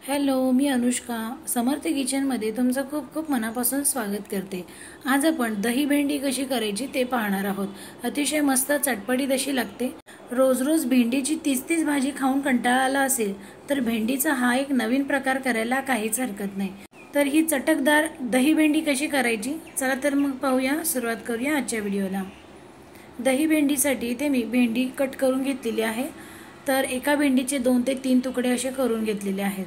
Hello, मी अनुष्का समर्थ किचनमध्ये तुमचं खूप खूप मनापासून स्वागत करते। आज आपण दही भेंडी कशी करायची ते पाहणार आहोत। अतिशय मस्त चटपटीत अशी लागते। रोज रोज भेंडीची तीच भाजी खाऊन कंटाळा आला असेल तर भेंडीचा हा एक नवीन प्रकार करायला काहीच हरकत नाही। तर ही चटकदार दही भेंडी कशी करायची चला तर मग पाहूया, सुरुवात करूया आजच्या व्हिडिओला। दही भेंडीसाठी इथे मी भेंडी कट करून घेतलेली आहे। तर एका भेंडीचे 2 ते 3 तुकडे असे करून घेतलेले आहेत।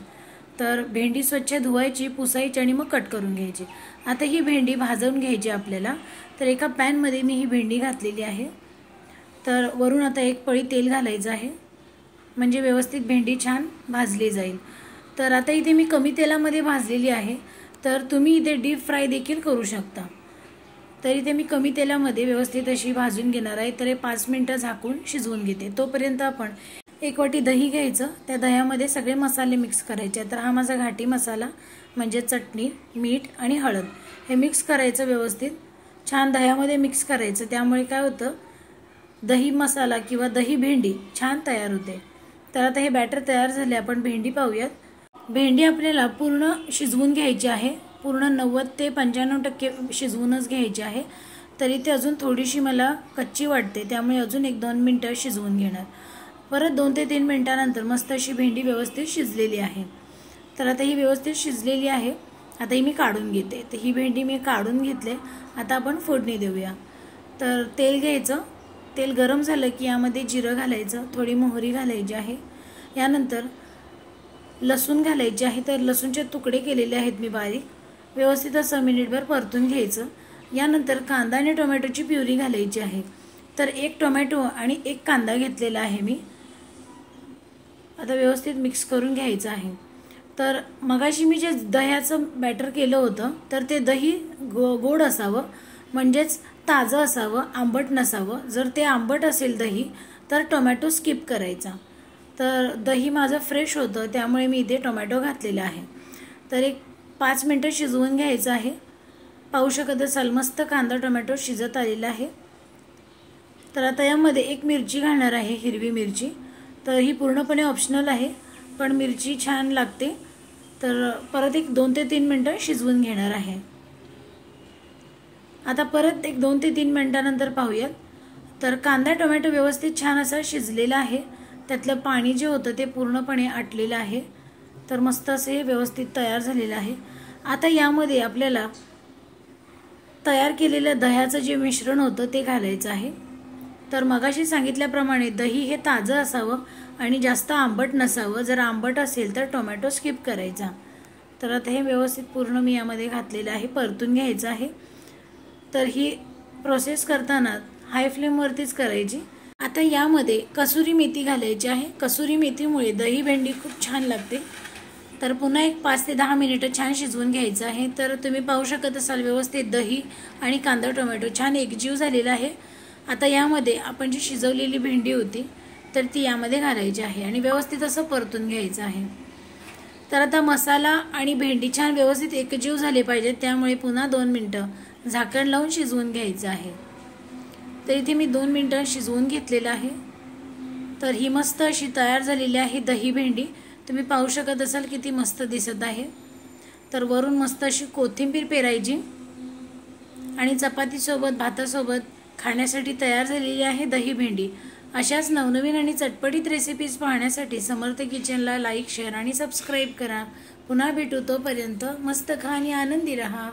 तर भेंडी स्वच्छ धुवायची, पुसायची आणि मग कट करून घ्यायची। आता ही भेंडी भाजून घ्यायची आपल्याला। तर एका पॅन मध्ये मी ही भेंडी घातलेली आहे। तर वरून आता एक पळी तेल घालायचं आहे, म्हणजे व्यवस्थित भेंडी छान भाजली जाईल। तर आता इथे मी कमी तेलामध्ये भाजलेली आहे, तर तुम्ही इथे डीप फ्राय देखील करू शकता। तर इथे मी कमी तेलामध्ये व्यवस्थित अशी भाजून घेणार आहे। तर हे 5 मिनिटं झाकून शिजवून घेते। तोपर्यंत आपण 1 वाटी दही घ्यायचं, त्या दह्यामध्ये सगळे मसाले मिक्स करायचे। तर हा माझा घाटी मसाला म्हणजे चटणी, मीठ आणि हळद हे मिक्स करायचं, व्यवस्थित छान दह्यामध्ये मिक्स करायचं। त्यामुळे काय होतं, दही मसाला किंवा दही भेंडी छान तयार होते। तर आता हे बॅटर तयार झाले, आपण भेंडी पाहूयात। भेंडी आपल्याला पूर्ण शिजवून घ्यायची आहे, पूर्ण 90 ते 95% शिजवूनच घ्यायची आहे। तरी ते अजून थोडीशी मला कच्ची वाटते, त्यामुळे अजून 1-2 मिनिटं शिजवून घेणार। परत 2 ते 3 मिनिटांनंतर मस्त अशी भेंडी व्यवस्थित शिजलेली आहे। तर आता ही व्यवस्थित शिजलेली आहे, आता ही मी काढून घेते। तर ही भेंडी मी काढून घेतले। आता आपण फोडणी देऊया। तर तेल घ्यायचं, तेल गरम झालं की यामध्ये जिरं घालायचं, थोडी मोहरी घालायची आहे। यानंतर लसूण घालायचे आहे। तर लसूणचे तुकडे केलेले आहेत मी बारीक, व्यवस्थित असं मिनिटभर परतून घ्यायचं। यानंतर कांदा आणि टोमॅटोची प्युरी घालायची आहे। तर 1 टोमॅटो आणि 1 कांदा घेतलेला आहे मी। आता व्यवस्थित मिक्स करून घ्यायचं आहे। तर मगाशी मी जे दह्याचं बॅटर केलं होतं, तर ते दही गोड असावं, म्हणजेच ताजं असावं, आंबट नसावं। जर ते आंबट असेल दही तर टोमॅटो स्किप करायचा। तर दही माझं फ्रेश होतं, त्यामुळे मी इथे टोमॅटो घातलेला आहे। तर एक 5 मिनिटं शिजवून घ्यायचं आहे। पाहू शकत असाल मस्त कांदा टोमॅटो शिजत आलेला आहे। तर आता यामध्ये 1 मिरची घालणार आहे, हिरवी मिरची। तर ही पूर्णपणे ऑप्शनल आहे, पण मिरची छान लागते। तर परत एक 2 ते 3 मिनिटं शिजवून घेणार आहे। आता परत एक 2 ते 3 मिनिटांनंतर पाहूयात। तर कांदा टोमॅटो व्यवस्थित छान असा शिजलेला आहे, त्यातलं पाणी जे होतं ते पूर्णपणे आटलेलं आहे। तर मस्त असे व्यवस्थित तयार झालेलं आहे। आता यामध्ये आपल्याला तयार केलेलं दह्याचं जे मिश्रण होतं ते घालायचं आहे। तर मगाशी सांगितल्याप्रमाणे दही हे ताजं असावं आणि जास्त आंबट नसावं। जर आंबट असेल तर टोमॅटो स्किप करायचा। तर आता हे व्यवस्थित पूर्ण मी यामध्ये घातलेलं आहे, परतून घ्यायचं आहे। तर ही प्रोसेस करताना हाय फ्लेमवरतीच करायची। आता यामध्ये कसुरी मेथी घालायची आहे। कसुरी मेथीमुळे दही भेंडी खूप छान लागते। तर पुन्हा एक 5 ते 10 मिनिटं छान शिजवून घ्यायचं आहे। तर तुम्ही पाहू शकत असाल व्यवस्थित दही आणि कांदा टोमॅटो छान एकजीव झालेला आहे। आता यामध्ये आपण जी शिजवलेली भेंडी होती तर ती यामध्ये घालायची आहे आणि व्यवस्थित असं परतून घ्यायचं आहे। तर आता मसाला आणि भेंडी छान व्यवस्थित एकजीव झाले पाहिजे, त्यामुळे पुन्हा 2 मिनिटं झाकण लावून शिजवून घ्यायचं आहे। तर इथे मी 2 मिनिटं शिजवून घेतलेलं आहे। तर ही मस्त अशी तयार झालेली आहे दही भेंडी। तुम्ही पाहू शकत असाल किती मस्त दिसत आहे। तर वरून मस्त अशी कोथिंबीर पेरायची आणि चपातीसोबत भातासोबत खाण्यासाठी तयार झालेली आहे दही भेंडी। अशाच नवनवीन आणि चटपटीत रेसिपीज पाहण्यासाठी समर्थ किचनला लाईक, शेअर आणि सबस्क्राईब करा। पुन्हा भेटू, तोपर्यंत मस्त खा आणि आनंदी रहा।